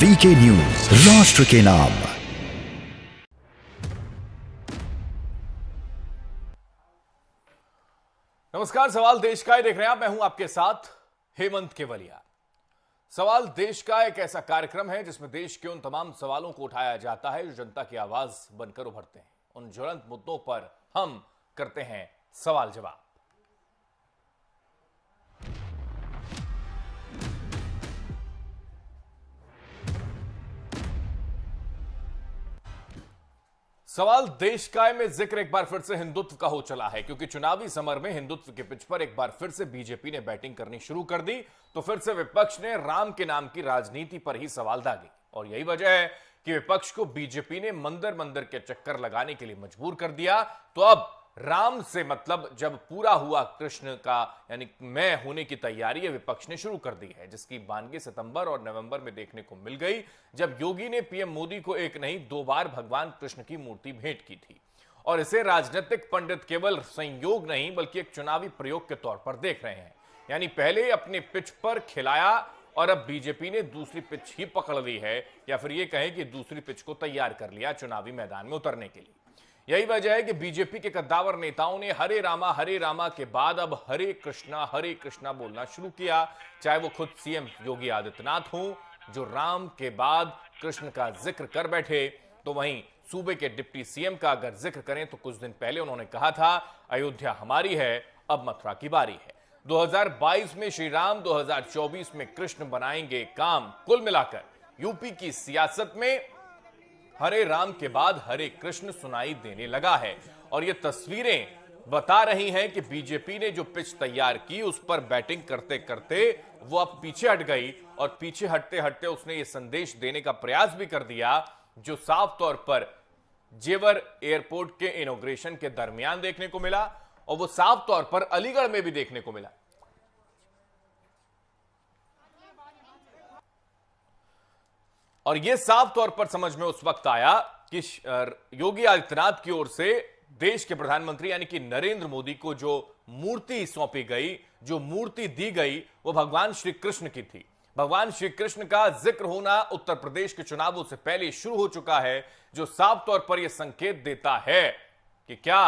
VK news, राष्ट्र के नाम। नमस्कार, सवाल देश का देख रहे हैं आप। मैं हूं आपके साथ हेमंत केवलिया। सवाल देश का एक ऐसा कार्यक्रम है जिसमें देश के उन तमाम सवालों को उठाया जाता है जो जनता की आवाज बनकर उभरते हैं। उन ज्वलंत मुद्दों पर हम करते हैं सवाल जवाब। सवाल देश काय में जिक्र एक बार फिर से हिंदुत्व का हो चला है, क्योंकि चुनावी समर में हिंदुत्व के पिच पर एक बार फिर से बीजेपी ने बैटिंग करनी शुरू कर दी। तो फिर से विपक्ष ने राम के नाम की राजनीति पर ही सवाल दागे, और यही वजह है कि विपक्ष को बीजेपी ने मंदिर मंदिर के चक्कर लगाने के लिए मजबूर कर दिया। तो अब राम से मतलब जब पूरा हुआ कृष्ण का, यानी मैं होने की तैयारी है विपक्ष ने शुरू कर दी है, जिसकी मानगी सितंबर और नवंबर में देखने को मिल गई, जब योगी ने पीएम मोदी को एक नहीं 2 बार भगवान कृष्ण की मूर्ति भेंट की थी। और इसे राजनीतिक पंडित केवल संयोग नहीं बल्कि एक चुनावी प्रयोग के तौर पर देख रहे हैं। यानी पहले अपने पिच पर खिलाया और अब बीजेपी ने दूसरी पिच ही पकड़ ली है, या फिर यह कहें कि दूसरी पिच को तैयार कर लिया चुनावी मैदान में उतरने के लिए। यही वजह है कि बीजेपी के कद्दावर नेताओं ने हरे रामा के बाद अब हरे कृष्णा बोलना शुरू किया। चाहे वो खुद सीएम योगी आदित्यनाथ हों, जो राम के बाद कृष्ण का जिक्र कर बैठे, तो वहीं सूबे के डिप्टी सीएम का अगर जिक्र करें तो कुछ दिन पहले उन्होंने कहा था अयोध्या हमारी है, अब मथुरा की बारी है। 2022 में श्री राम, 2024 में कृष्ण बनाएंगे काम। कुल मिलाकर यूपी की सियासत में हरे राम के बाद हरे कृष्ण सुनाई देने लगा है। और ये तस्वीरें बता रही हैं कि बीजेपी ने जो पिच तैयार की उस पर बैटिंग करते करते वो अब पीछे हट गई, और पीछे हटते हटते उसने ये संदेश देने का प्रयास भी कर दिया, जो साफ तौर पर जेवर एयरपोर्ट के इनॉग्रेशन के दरमियान देखने को मिला, और वो साफ तौर पर अलीगढ़ में भी देखने को मिला। और यह साफ तौर पर समझ में उस वक्त आया कि योगी आदित्यनाथ की ओर से देश के प्रधानमंत्री यानी कि नरेंद्र मोदी को जो मूर्ति सौंपी गई, जो मूर्ति दी गई, वो भगवान श्री कृष्ण की थी। भगवान श्री कृष्ण का जिक्र होना उत्तर प्रदेश के चुनावों से पहले शुरू हो चुका है, जो साफ तौर पर यह संकेत देता है कि क्या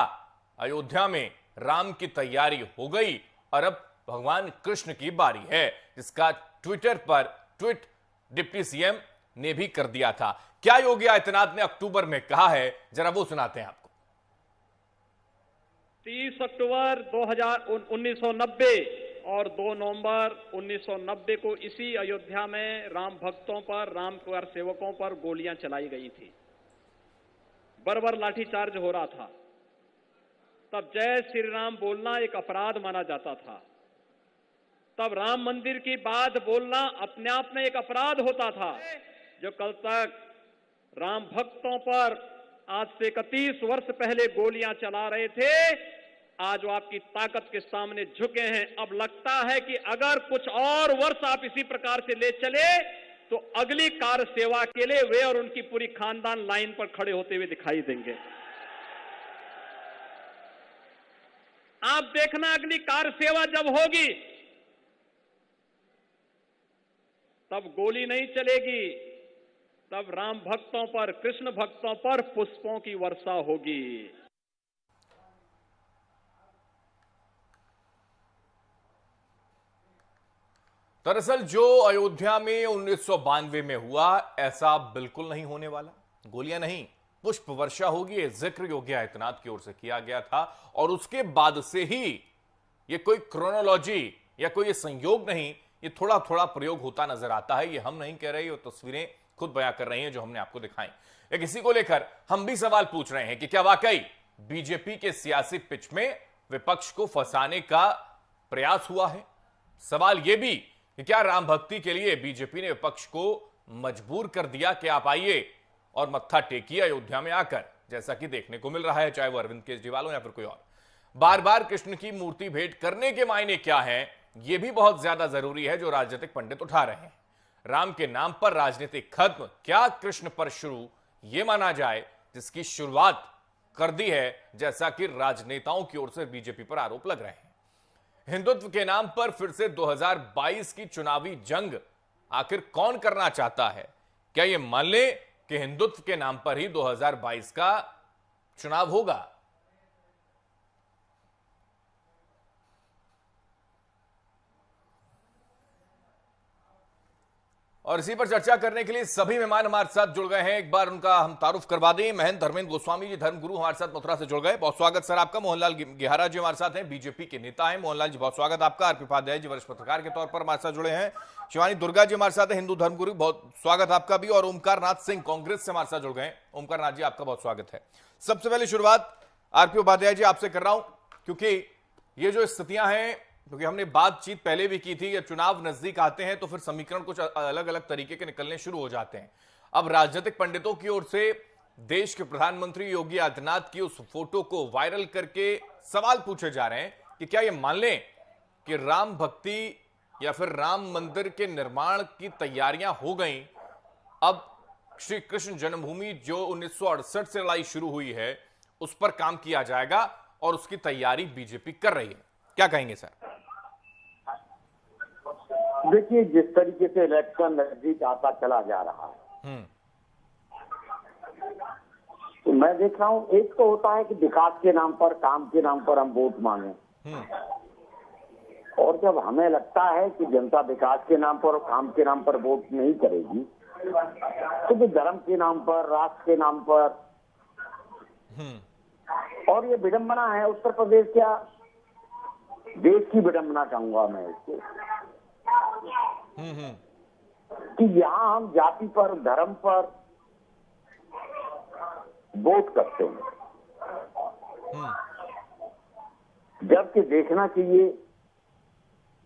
अयोध्या में राम की तैयारी हो गई और अब भगवान कृष्ण की बारी है, जिसका ट्विटर पर ट्वीट डिप्टी सीएम ने भी कर दिया था। क्या योगी आदित्यनाथ ने अक्टूबर में कहा है, जरा वो सुनाते हैं आपको। 30 अक्टूबर 1990 और 2 नवंबर 1990 को इसी अयोध्या में राम भक्तों पर, राम कार सेवकों पर गोलियां चलाई गई थी। बर्बर लाठीचार्ज हो रहा था। तब जय श्री राम बोलना एक अपराध माना जाता था। तब राम मंदिर की बात बोलना अपने आप में एक अपराध होता था। जो कल तक राम भक्तों पर आज से 31 वर्ष पहले गोलियां चला रहे थे, आज वो आपकी ताकत के सामने झुके हैं। अब लगता है कि अगर कुछ और वर्ष आप इसी प्रकार से ले चले तो अगली कार सेवा के लिए वे और उनकी पूरी खानदान लाइन पर खड़े होते हुए दिखाई देंगे। आप देखना, अगली कार सेवा जब होगी तब गोली नहीं चलेगी, तब राम भक्तों पर, कृष्ण भक्तों पर पुष्पों की वर्षा होगी। दरअसल जो अयोध्या में 1992 में हुआ, ऐसा बिल्कुल नहीं होने वाला। गोलियां नहीं, पुष्प वर्षा होगी। ये जिक्र योगी आदित्यनाथ की ओर से किया गया था, और उसके बाद से ही ये कोई क्रोनोलॉजी या कोई ये संयोग नहीं, ये थोड़ा थोड़ा प्रयोग होता नजर आता है। ये हम नहीं कह रहे, ये तस्वीरें खुद बयां कर रही हैं जो हमने आपको दिखाई। एक इसी को लेकर हम भी सवाल पूछ रहे हैं कि क्या वाकई बीजेपी के सियासी पिच में विपक्ष को फंसाने का प्रयास हुआ है। सवाल यह भी कि क्या राम भक्ति के लिए बीजेपी ने विपक्ष को मजबूर कर दिया कि आप आइए और मत्था टेकिए अयोध्या में आकर, जैसा कि देखने को मिल रहा है, चाहे वो अरविंद केजरीवाल हो या फिर कोई और। बार बार कृष्ण की मूर्ति भेंट करने के मायने क्या है, यह भी बहुत ज्यादा जरूरी है, जो राजनीतिक पंडित उठा रहे हैं। राम के नाम पर राजनीतिक खत्म, क्या कृष्ण पर शुरू, यह माना जाए, जिसकी शुरुआत कर दी है, जैसा कि राजनेताओं की ओर से बीजेपी पर आरोप लग रहे हैं। हिंदुत्व के नाम पर फिर से 2022 की चुनावी जंग आखिर कौन करना चाहता है, क्या ये मान ले कि हिंदुत्व के नाम पर ही 2022 का चुनाव होगा? और इसी पर चर्चा करने के लिए सभी मेहमान हमारे साथ जुड़ गए हैं। एक बार उनका हम तारुफ करवा दें। महंत धर्मेंद्र गोस्वामी जी, धर्मगुरु, हमारे साथ मथुरा से जुड़ गए। बहुत स्वागत सर आपका। मोहनलाल गिहारा जी हमारे साथ हैं, बीजेपी के नेता हैं। मोहनलाल जी बहुत स्वागत आपका। आरपी उपाध्याय जी वरिष्ठ पत्रकार के तौर पर हमारे साथ जुड़े हैं। शिवानी दुर्गा जी हमारे साथ है, हिंदू धर्मगुरु, बहुत स्वागत आपका भी। और ओमकार नाथ सिंह कांग्रेस से हमारे साथ जुड़ गए। ओमकार नाथ जी आपका बहुत स्वागत है। सबसे पहले शुरुआत आरपी उपाध्याय जी आपसे कर रहा हूं, क्योंकि ये जो स्थितियां हैं, क्योंकि हमने बातचीत पहले भी की थी, या चुनाव नजदीक आते हैं तो फिर समीकरण कुछ अलग अलग तरीके के निकलने शुरू हो जाते हैं। अब राजनीतिक पंडितों की ओर से देश के प्रधानमंत्री योगी आदित्यनाथ की उस फोटो को वायरल करके सवाल पूछे जा रहे हैं कि क्या ये मान लें कि राम भक्ति या फिर राम मंदिर के निर्माण की तैयारियां हो गई। अब श्री कृष्ण जन्मभूमि जो 1968 से लड़ाई शुरू हुई है उस पर काम किया जाएगा और उसकी तैयारी बीजेपी कर रही है। क्या कहेंगे सर? देखिए, जिस तरीके से इलेक्शन नजदीक आता चला जा रहा है, तो मैं देख रहा हूँ, एक तो होता है कि विकास के नाम पर, काम के नाम पर हम वोट मांगे, और जब हमें लगता है कि जनता विकास के नाम पर और काम के नाम पर वोट नहीं करेगी, तो भी धर्म के नाम पर, राष्ट्र के नाम पर, और ये विडंबना है उत्तर प्रदेश, क्या देश की विडंबना कहूंगा मैं इसको, कि यहाँ हम जाति पर, धर्म पर वोट करते हैं, जबकि देखना चाहिए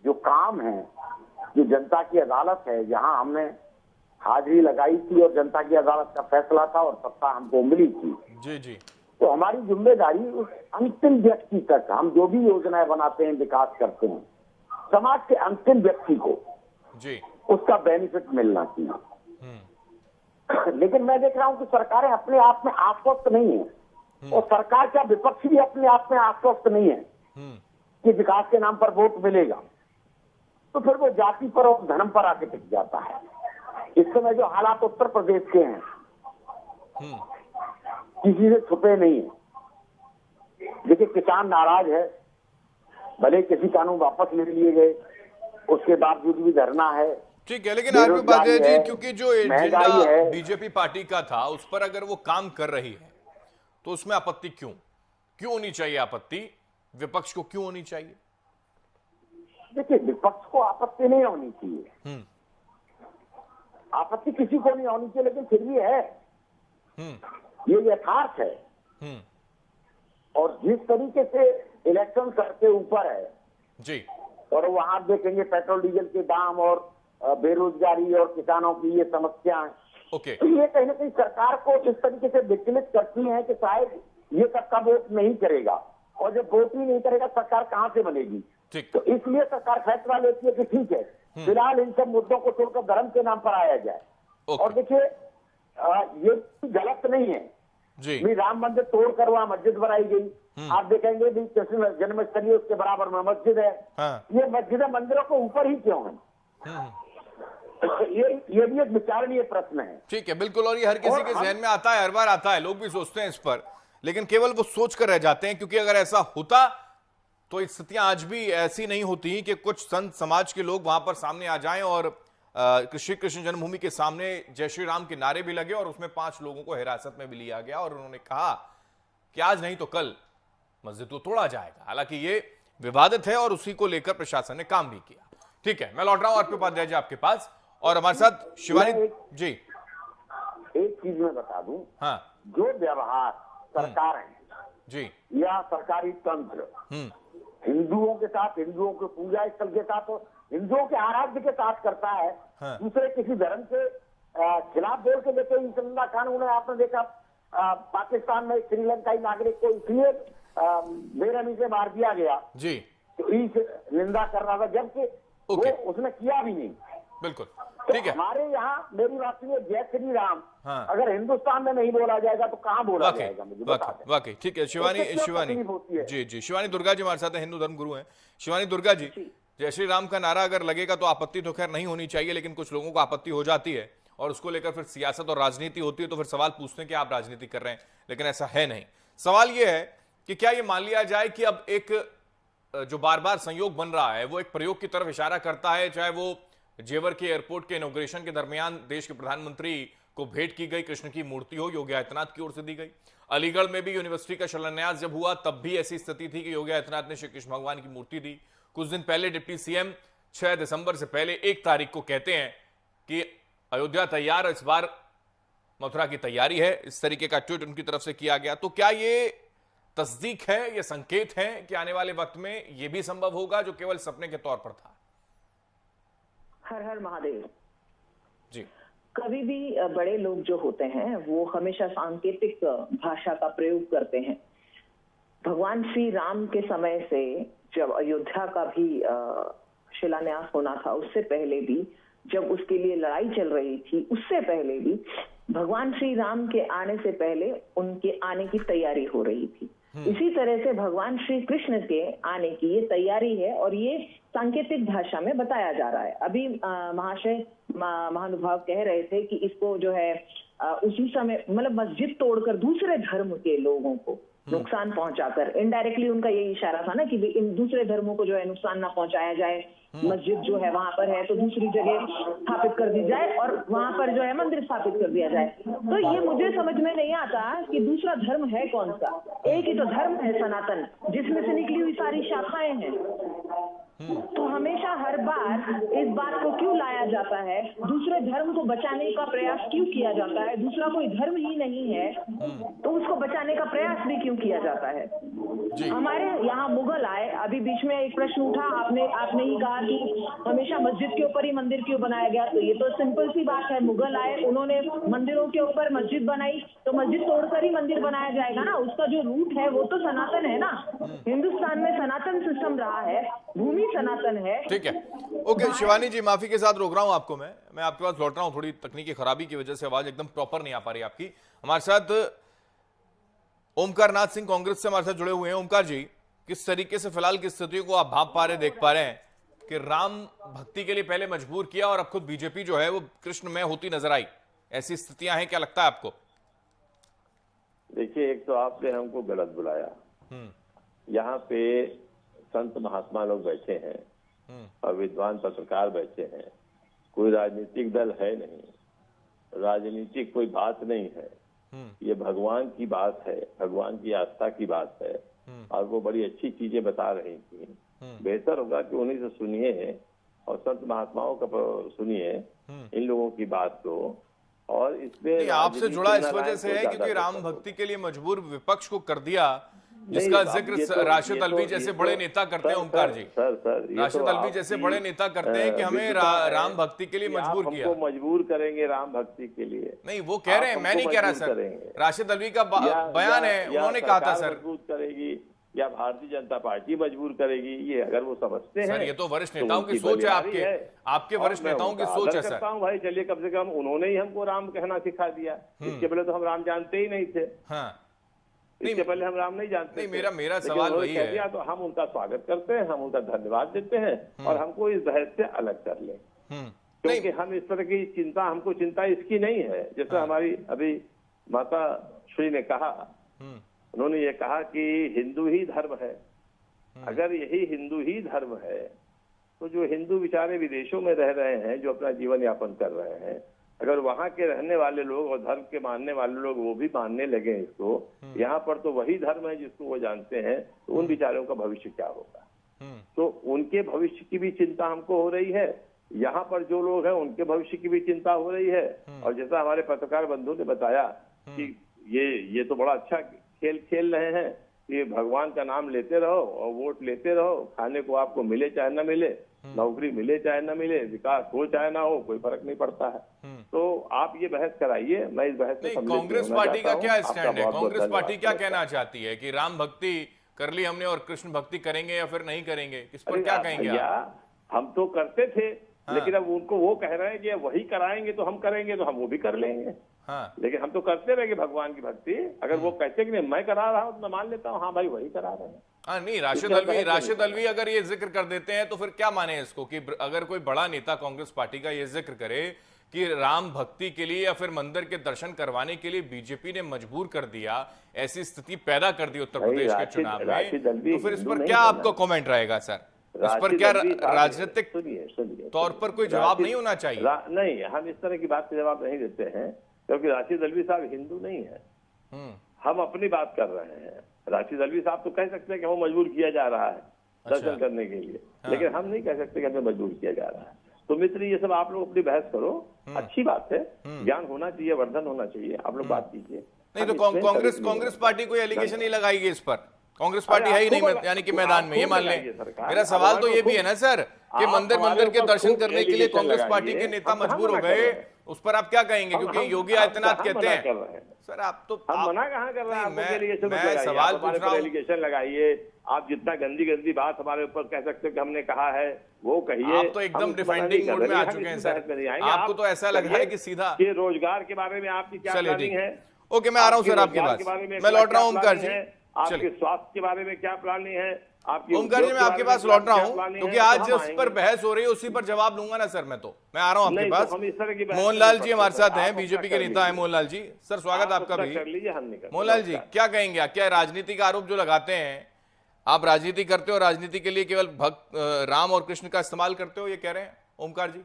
जो काम है, जो जनता की अदालत है, जहां हमने हाजिरी लगाई थी और जनता की अदालत का फैसला था और सत्ता हमको मिली थी। जी जी। तो हमारी जिम्मेदारी उस अंतिम व्यक्ति तक, हम जो भी योजनाएं बनाते हैं, विकास करते हैं, समाज के अंतिम व्यक्ति को जी उसका बेनिफिट मिलना चाहिए। लेकिन मैं देख रहा हूं कि सरकारें अपने आप में आश्वस्त नहीं है, और सरकार क्या, विपक्ष भी अपने आप में आश्वस्त नहीं है कि विकास के नाम पर वोट मिलेगा, तो फिर वो जाति पर और धर्म पर आके टिक जाता है। इस समय जो हालात उत्तर प्रदेश के हैं, किसी से छुपे नहीं है। देखिए, किसान नाराज है, भले किसी कानून वापस ले लिए गए, उसके बावजूद भी धरना है। ठीक है, लेकिन आरपी उपाध्याय जी, क्योंकि जो एजेंडा है बीजेपी पार्टी का था उस पर अगर वो काम कर रही है तो उसमें आपत्ति क्यों होनी चाहिए? आपत्ति विपक्ष को क्यों होनी चाहिए? देखिए, विपक्ष को आपत्ति नहीं होनी चाहिए, आपत्ति किसी को नहीं होनी चाहिए, लेकिन फिर भी है, ये यथार्थ है। और जिस तरीके से इलेक्शन सबसे ऊपर है जी, और वहां देखेंगे पेट्रोल डीजल के दाम और बेरोजगारी और किसानों की ये समस्याएं, ओके, तो ये कहीं ना कहीं सरकार को इस तरीके से विचलित करती हैं कि शायद ये सबका वोट नहीं करेगा, और जब वोट ही नहीं करेगा सरकार कहां से बनेगी। ठीक। तो इसलिए सरकार फैसला लेती है कि ठीक है, फिलहाल इन सब मुद्दों को छोड़कर धर्म के नाम पर आया जाए। और देखिए, ये गलत नहीं है जी, भी राम मंदिर तोड़कर वहां मस्जिद बनाई गई। आप देखेंगे भी कृष्ण जन्मस्थली उसके बराबर में मस्जिद है। ये मस्जिदें मंदिरों को ऊपर ही क्यों है? ये भी एक विचारणीय प्रश्न है। ठीक है, बिल्कुल। और ये हर किसी के जहन में आता है, हर बार आता है, लोग भी सोचते हैं इस पर, लेकिन केवल वो सोच कर रह जाते हैं, क्योंकि अगर ऐसा होता तो स्थितियां आज भी ऐसी नहीं होती कि कुछ संत समाज के लोग वहां पर सामने आ जाएं और श्री कृष्ण जन्मभूमि के सामने जय श्री राम के नारे भी लगे और उसमें 5 लोगों को हिरासत में भी लिया गया और उन्होंने कहा कि आज नहीं तो कल मस्जिद को तोड़ा जाएगा। हालांकि ये विवादित है और उसी को लेकर प्रशासन ने काम भी किया। ठीक है, मैं लौट रहा हूं आरपी उपाध्याय जी आपके पास, और हमारे साथ शिवानी जी। एक चीज मैं बता दूं, हाँ, जो व्यवहार सरकार है जी या सरकारी तंत्र हिंदुओं के साथ, हिंदुओं के पूजा स्थल के साथ और हिंदुओं के आराध्य के साथ करता है, हाँ। दूसरे किसी धर्म के खिलाफ बोल के देखो, ईसल्ला खान उन्हें आपने देखा पाकिस्तान में श्रीलंकाई नागरिक को इसलिए बेरहमी से मार दिया गया जी, तो इस निंदा कर रहा था, जबकि वो उसने किया भी नहीं। बिल्कुल, तो ठीक है। हमारे यहाँ मेरी बात सुनिए, जय श्री राम हाँ। अगर हिंदुस्तान में नहीं बोला जाएगा तो कहाँ बोला जाएगा? मुझे बता दें। वाकई ठीक है। शिवानी जी शिवानी दुर्गा जी हमारे साथ हैं, हिंदू धर्म गुरु हैं। शिवानी दुर्गा जी, जय श्री राम का नारा अगर लगेगा तो आपत्ति तो खैर नहीं होनी चाहिए, लेकिन कुछ लोगों को आपत्ति हो जाती है और उसको लेकर फिर सियासत और राजनीति होती है तो फिर सवाल पूछते हैं कि आप राजनीति कर रहे हैं, लेकिन ऐसा है नहीं। सवाल यह है कि क्या यह मान लिया जाए कि अब एक जो बार बार संयोग बन रहा है वो एक प्रयोग की तरफ इशारा करता है, चाहे वो जेवर के एयरपोर्ट के इनॉग्रेशन के दरमियान देश के प्रधानमंत्री को भेंट की गई कृष्ण की मूर्ति हो, योगी आदित्यनाथ की ओर से दी गई। अलीगढ़ में भी यूनिवर्सिटी का शिलान्यास जब हुआ तब भी ऐसी स्थिति थी कि योगी आदित्यनाथ ने श्री कृष्ण भगवान की मूर्ति दी। कुछ दिन पहले डिप्टी सीएम 6 दिसंबर से पहले 1 तारीख को कहते हैं कि अयोध्या तैयार, इस बार मथुरा की तैयारी है। इस तरीके का ट्वीट उनकी तरफ से किया गया। तो क्या ये तस्दीक है, ये संकेत है कि आने वाले वक्त में यह भी संभव होगा जो केवल सपने के तौर पर था? हर हर महादेव जी। कभी भी बड़े लोग जो होते हैं वो हमेशा सांकेतिक भाषा का प्रयोग करते हैं। भगवान श्री राम के समय से जब अयोध्या का भी शिलान्यास होना था, उससे पहले भी जब उसके लिए लड़ाई चल रही थी, उससे पहले भी भगवान श्री राम के आने से पहले उनके आने की तैयारी हो रही थी। इसी तरह से भगवान श्री कृष्ण के आने की ये तैयारी है और ये सांकेतिक भाषा में बताया जा रहा है। अभी महाशय महानुभाव कह रहे थे कि इसको जो है उसी समय मतलब मस्जिद तोड़कर दूसरे धर्म के लोगों को नुकसान पहुंचाकर, इनडायरेक्टली उनका यही इशारा था ना कि इन दूसरे धर्मों को जो है नुकसान ना पहुंचाया जाए। मस्जिद जो है वहां पर है तो दूसरी जगह स्थापित कर दी जाए और वहां पर जो है मंदिर स्थापित कर दिया जाए। तो ये मुझे समझ में नहीं आता कि दूसरा धर्म है कौन सा। एक ही तो धर्म है सनातन, जिसमें से निकली हुई सारी शाखाएं हैं। तो हमेशा हर बार इस बात को क्यों लाया जाता है, दूसरे धर्म को बचाने का प्रयास क्यों किया जाता है? दूसरा कोई धर्म ही नहीं है तो उसको बचाने का प्रयास भी क्यों किया जाता है? हमारे यहाँ मुगल आए, अभी बीच में एक प्रश्न उठा, आपने ही कहा कि हमेशा मस्जिद के ऊपर ही मंदिर क्यों बनाया गया। तो ये तो सिंपल सी बात है, मुगल आए, उन्होंने मंदिरों के ऊपर मस्जिद बनाई तो मस्जिद तोड़कर ही मंदिर बनाया जाएगा ना। उसका जो रूट है वो तो सनातन है ना। हिंदुस्तान में सनातन सिस्टम रहा है, भूमि सनातन है। ठीक है, ओके शिवानी जी, माफी के साथ रोक रहा हूं आपको। मैं आपके पास लौट रहा हूं, थोड़ी तकनीकी खराबी की वजह से आवाज एकदम प्रॉपर नहीं आ पा रही आपकी। हमारे साथ ओमकार नाथ सिंह कांग्रेस से हमारे साथ जुड़े हुए हैं। ओमकार जी, किस तरीके से फिलहाल की स्थितियों को आप भाप पा रहे, देख पा रहे हैं कि राम भक्ति के लिए पहले मजबूर किया और अब खुद बीजेपी जो है वो कृष्ण में होती नजर आई, ऐसी स्थितियां हैं, क्या लगता है आपको? देखिए, एक तो आपने हमको गलत बुलाया। यहाँ पे संत महात्मा लोग बैठे हैं और विद्वान पत्रकार बैठे हैं। कोई राजनीतिक दल है नहीं, राजनीतिक कोई बात नहीं है। ये भगवान की बात है, भगवान की आस्था की बात है और वो बड़ी अच्छी चीजें बता रही थी। बेहतर होगा कि उन्हीं से सुनिए और संत महात्माओं का सुनिए इन लोगों की बात को। और इसमें आपसे जुड़ा इस वजह से है क्योंकि राम भक्ति के लिए मजबूर विपक्ष को कर दिया, जिसका जिक्र राशिद अल्वी जैसे बड़े नेता करते हैं। ओमकार जी, राशिद अल्वी जैसे बड़े नेता करते हैं कि हमें राम भक्ति के लिए मजबूर किया। मजबूर करेंगे राम भक्ति के लिए? नहीं, वो कह रहे हैं, मैं नहीं कह रहा सर। राशिद अल्वी का बयान है, उन्होंने कहा था सर। मजबूर करेगी या भारतीय जनता पार्टी मजबूर करेगी, ये अगर वो समझते हैं। सर ये तो वरिष्ठ नेताओं की सोच है, आपके वरिष्ठ नेताओं की सोच है सर। भाई चलिए, कम से कम उन्होंने ही हमको राम कहना सिखा दिया। इसके पहले तो हम राम जानते ही नहीं थे। हाँ, इसके पहले हम राम नहीं जानते। नहीं, मेरा सवाल वही है। तो हम उनका स्वागत करते हैं, हम उनका धन्यवाद देते हैं और हमको इस बहस से अलग कर लें, क्योंकि हम इस तरह की हमको चिंता इसकी नहीं है। जैसे हमारी अभी माता श्री ने कहा, उन्होंने ये कहा कि हिंदू ही धर्म है। अगर यही हिंदू ही धर्म है तो जो हिंदू बेचारे विदेशों में रह रहे हैं, जो अपना जीवन यापन कर रहे हैं, अगर वहां के रहने वाले लोग और धर्म के मानने वाले लोग वो भी मानने लगे इसको, यहाँ पर तो वही धर्म है जिसको वो जानते हैं, तो उन बेचारों का भविष्य क्या होगा? तो उनके भविष्य की भी चिंता हमको हो रही है, यहाँ पर जो लोग हैं उनके भविष्य की भी चिंता हो रही है। और जैसा हमारे पत्रकार बंधु ने बताया कि ये तो बड़ा अच्छा खेल खेल रहे हैं कि भगवान का नाम लेते रहो और वोट लेते रहो, खाने को आपको मिले चाहे न मिले, नौकरी मिले चाहे न मिले, विकास हो चाहे ना हो, कोई फर्क नहीं पड़ता है। तो आप ये बहस कराइए, मैं इस बहस से कांग्रेस पार्टी का क्या स्टैंड है? कांग्रेस पार्टी क्या कहना चाहती है कि राम भक्ति कर ली हमने और कृष्ण भक्ति करेंगे या फिर नहीं करेंगे? इस पर क्या कहेंगे आप? हम तो करते थे, लेकिन अब उनको वो कह रहे हैं कि वही कराएंगे तो हम करेंगे, तो हम वो भी कर लेंगे। लेकिन हम तो करते रहेंगे भगवान की भक्ति। अगर वो कहते कि नहीं मैं करा रहा हूं तो मैं मान लेता हूँ, हाँ भाई वही करा रहे हैं। नहीं, राशिद अल्वी अगर ये जिक्र कर देते हैं तो फिर क्या माने इसको कि अगर कोई बड़ा नेता कांग्रेस पार्टी का ये जिक्र करे कि राम भक्ति के लिए या फिर मंदिर के दर्शन करवाने के लिए बीजेपी ने मजबूर कर दिया, ऐसी स्थिति पैदा कर दी उत्तर प्रदेश के चुनाव में, तो फिर इस पर क्या आपका कमेंट रहेगा सर? इस पर क्या राजनीतिक तौर पर कोई जवाब नहीं होना चाहिए? नहीं, हम इस तरह की बात का जवाब नहीं देते हैं, क्योंकि राशिद अल्वी साहब हिंदू नहीं है। हम अपनी बात कर रहे हैं। राशिद अल्वी साहब तो कह सकते हैं कि वो मजबूर किया जा रहा है दर्शन करने के लिए, लेकिन हम नहीं कह सकते कि हमें मजबूर किया जा रहा है। तो मित्र, ये सब आप लोग अपनी बहस करो, अच्छी बात है, ज्ञान होना चाहिए, वर्धन होना चाहिए, आप लोग बात कीजिए। नहीं तो कांग्रेस पार्टी कोई एलिगेशन नहीं लगाएगी इस पर? कांग्रेस पार्टी है ही नहीं, यानी कि मैदान में, ये मान लें। मेरा सवाल तो ये भी है ना सर कि मंदिर के दर्शन करने के लिए कांग्रेस पार्टी के नेता मजबूर हो गए, उस पर आप क्या कहेंगे? क्योंकि योगी आदित्यनाथ कहते हैं सर आप तो हम मना कहाँ कर रहे हैं? मैं सवाल पूछ रहा हूँ, एलिगेशन लगाइए, आप जितना गंदी बात हमारे ऊपर कह सकते हो कि हमने कहा है वो कहिए। आप तो एकदम डिफेंडिंग मोड में आ चुके हैं सर, आपको तो ऐसा लग रहा है कि सीधा ये रोजगार के बारे में आपकी क्या प्लानिंग है? ओके, मैं आ रहा हूँ सर आपके पास, मैं लौट रहा हूँ ओमकार जी। आपके स्वास्थ्य के बारे में क्या प्लानिंग है आपकी? ओमकार जी, मैं आपके पास लौट रहा हूँ क्योंकि आज जिस पर बहस हो रही है उसी पर जवाब लूंगा ना सर। मैं आ रहा हूँ आपके पास। मोहनलाल जी हमारे साथ हैं, बीजेपी के नेता हैं मोहनलाल जी। सर स्वागत आपका भी। मोहनलाल जी क्या कहेंगे? क्या राजनीति का आरोप जो लगाते हैं, आप राजनीति करते हो, राजनीति के लिए केवल भक्त राम और कृष्ण का इस्तेमाल करते हो, ये कह रहे हैं ओमकार जी?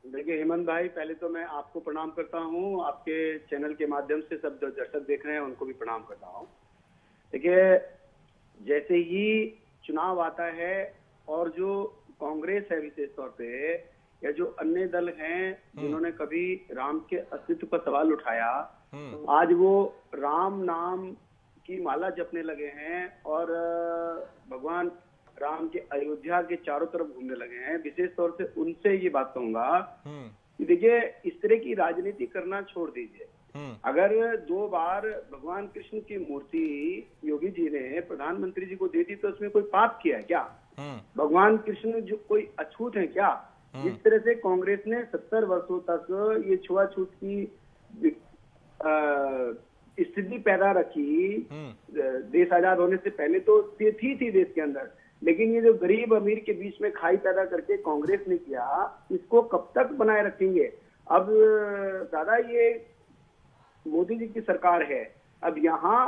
देखिए हेमंत भाई, पहले तो मैं आपको प्रणाम करता हूँ, आपके चैनल के माध्यम से सब जो दर्शक देख रहे हैं उनको भी प्रणाम करता हूँ। देखिए, जैसे ही चुनाव आता है और जो कांग्रेस है विशेष तौर पे, या जो अन्य दल हैं जिन्होंने कभी राम के अस्तित्व पर सवाल उठाया, आज वो राम नाम की माला जपने लगे हैं और भगवान राम के अयोध्या के चारों तरफ घूमने लगे हैं। विशेष तौर से उनसे ये बात कहूंगा कि देखिए, इस तरह की राजनीति करना छोड़ दीजिए। अगर 2 बार भगवान कृष्ण की मूर्ति योगी जी ने प्रधानमंत्री जी को दे दी तो उसमें कोई पाप किया है क्या? भगवान कृष्ण जो कोई अछूत है क्या? जिस तरह से कांग्रेस ने 70 वर्षों तक ये छुआछूत की स्थिति पैदा रखी, देश आजाद होने से पहले तो थी देश के अंदर, लेकिन ये जो गरीब अमीर के बीच में खाई पैदा करके कांग्रेस ने किया, इसको कब तक बनाए रखेंगे? अब दादा, ये मोदी जी की सरकार है, अब यहाँ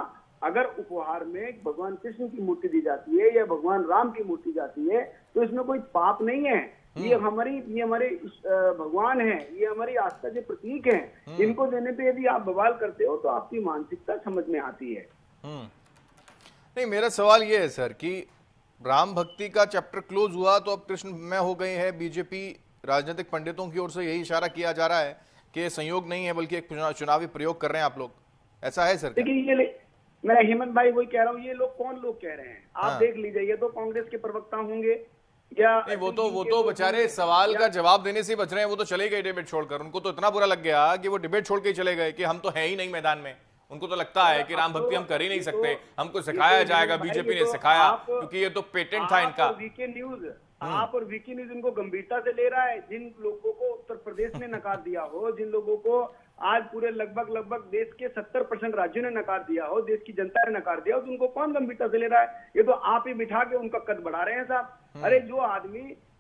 अगर उपहार में भगवान कृष्ण की मूर्ति दी जाती है या भगवान राम की मूर्ति जाती है तो इसमें कोई पाप नहीं है। ये हमारे भगवान हैं, ये हमारी आस्था के प्रतीक हैं। इनको देने पे यदि आप बवाल करते हो तो आपकी मानसिकता समझ में आती है। नहीं, मेरा सवाल ये है सर कि राम भक्ति का चैप्टर क्लोज हुआ तो अब कृष्ण में हो गए हैं। बीजेपी राजनीतिक पंडितों की ओर से यही इशारा किया जा रहा है कि संयोग नहीं है बल्कि एक चुनावी प्रयोग कर रहे हैं आप लोग, ऐसा है सर? देखिए, ये मैं हेमंत भाई वही कह रहा हूँ, ये लोग कौन लोग कह रहे हैं आप देख लीजिए। ये तो कांग्रेस के प्रवक्ता होंगे या नहीं, वो तो बेचारे सवाल का जवाब देने से बच रहे हैं। वो तो चले गए डिबेट छोड़कर, उनको तो इतना बुरा लग गया कि वो डिबेट छोड़ के चले गए कि हम तो है ही नहीं मैदान में। उनको तो लगता है कि राम भक्ति हम कर ही नहीं सकते, हमको सिखाया जाएगा, बीजेपी ने सिखाया, क्योंकि ये तो पेटेंट था इनका। वीके न्यूज आप और वीके न्यूज इनको गंभीरता से ले रहा है। जिन लोगों को उत्तर प्रदेश ने नकार दिया हो, जिन लोगों को आज पूरे लगभग देश के 70% राज्यों ने नकार दिया हो, देश की जनता ने नकार दिया हो, तो उनको कौन गंभीरता से ले रहा है? ये तो आप ही बिठा के उनका कद बढ़ा रहे हैं साहब। अरे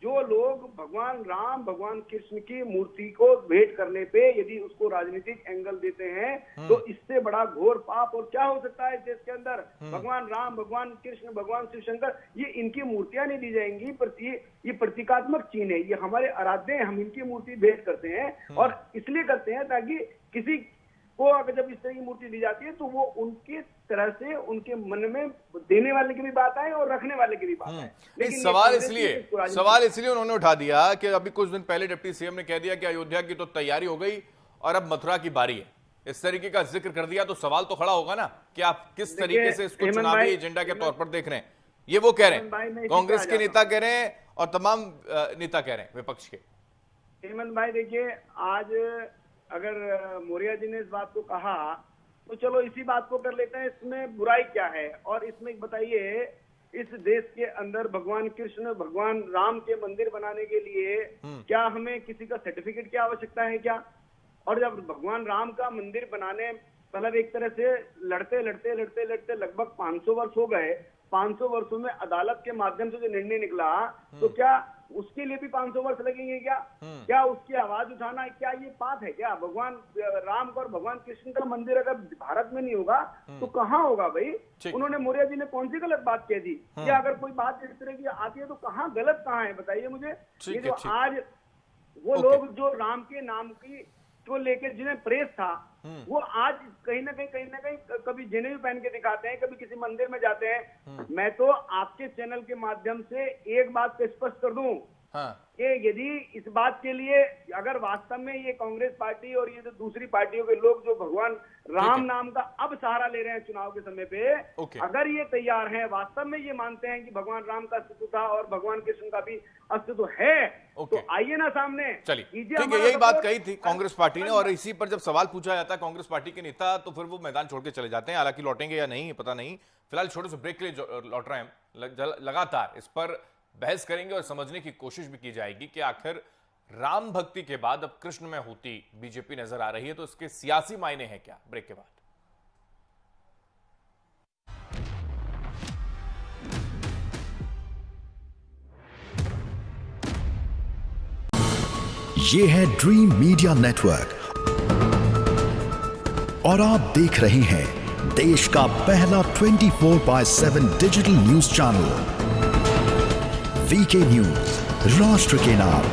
जो लोग भगवान राम भगवान कृष्ण की मूर्ति को भेंट करने पे यदि उसको राजनीतिक एंगल देते हैं तो इससे बड़ा घोर पाप और क्या हो सकता है देश के अंदर? भगवान राम भगवान कृष्ण भगवान शिव शंकर, ये इनकी मूर्तियां नहीं दी जाएंगी, पर ये प्रतीकात्मक चिन्ह है, ये हमारे आराध्य हैं, हम इनकी मूर्ति भेंट करते हैं और इसलिए करते हैं ताकि किसी को अगर जब इस तरह की मूर्ति दी जाती है तो वो उनके तरह से उनके मन में देने वाले की भी बात आए और रखने वाले की भी बात आए। लेकिन सवाल इसलिए उन्होंने उठा दिया कि अभी कुछ दिन पहले डिप्टी सीएम ने कह दिया कि अयोध्या की तो तैयारी हो गई और अब मथुरा की बारी है। इस तरीके का जिक्र कर दिया तो सवाल तो खड़ा होगा ना कि आप किस तरीके से इसको चुनावी एजेंडा के तौर पर देख रहे हैं। ये वो कह रहे हैं, कांग्रेस के नेता कह रहे हैं और तमाम नेता कह रहे हैं विपक्ष के। हेमंत भाई देखिए, आज अगर मौर्य जी ने इस बात को कहा तो चलो इसी बात को कर लेते हैं, इसमें बुराई क्या है? और इसमें बताइए, इस देश के अंदर भगवान कृष्ण भगवान राम के मंदिर बनाने के लिए क्या हमें किसी का सर्टिफिकेट की आवश्यकता है क्या? और जब भगवान राम का मंदिर बनाने मतलब एक तरह से लड़ते लगभग 500 वर्ष हो गए, 500 वर्षों में अदालत के माध्यम से जो निर्णय निकला तो क्या उसके लिए भी 500 वर्ष लगेंगे क्या? क्या उसकी आवाज उठाना, क्या ये बात है क्या? भगवान राम का और भगवान कृष्ण का मंदिर अगर भारत में नहीं होगा तो कहाँ होगा भाई? उन्होंने मौर्य जी ने कौन सी गलत बात कह दी? या अगर कोई बात इस तरह की आती है तो कहाँ गलत कहाँ है बताइए मुझे। ये जो आज वो लोग जो राम के नाम की को लेकर जिन्हें प्रेस था, वो आज कहीं ना कहीं कभी जनेऊ पहन के दिखाते हैं, कभी किसी मंदिर में जाते हैं। मैं तो आपके चैनल के माध्यम से एक बात को स्पष्ट कर दूं कि यदि इस बात के लिए अगर वास्तव में ये कांग्रेस पार्टी और ये जो दूसरी पार्टियों के लोग जो भगवान राम नाम का अब सहारा ले रहे हैं चुनाव के समय पे, अगर ये तैयार हैं, वास्तव में ये मानते हैं कि भगवान राम का अस्तित्व था और भगवान कृष्ण का भी अस्तित्व है, तो आइए ना सामने। चलिए ठीक है, यही बात कही थी कांग्रेस पार्टी ने, और इसी पर जब सवाल पूछा जाता है कांग्रेस पार्टी के नेता तो फिर वो मैदान छोड़ के चले जाते हैं। हालांकि लौटेंगे या नहीं पता नहीं। फिलहाल छोटे से ब्रेक के लिए लौट रहे हैं। लगातार इस पर बहस करेंगे और समझने की कोशिश भी की जाएगी कि आखिर राम भक्ति के बाद अब कृष्ण में होती बीजेपी नजर आ रही है, तो इसके सियासी मायने हैं क्या? ब्रेक के बाद। ये है ड्रीम मीडिया नेटवर्क और आप देख रहे हैं देश का पहला 24/7 digital news channel VK news, राष्ट्र के नाम।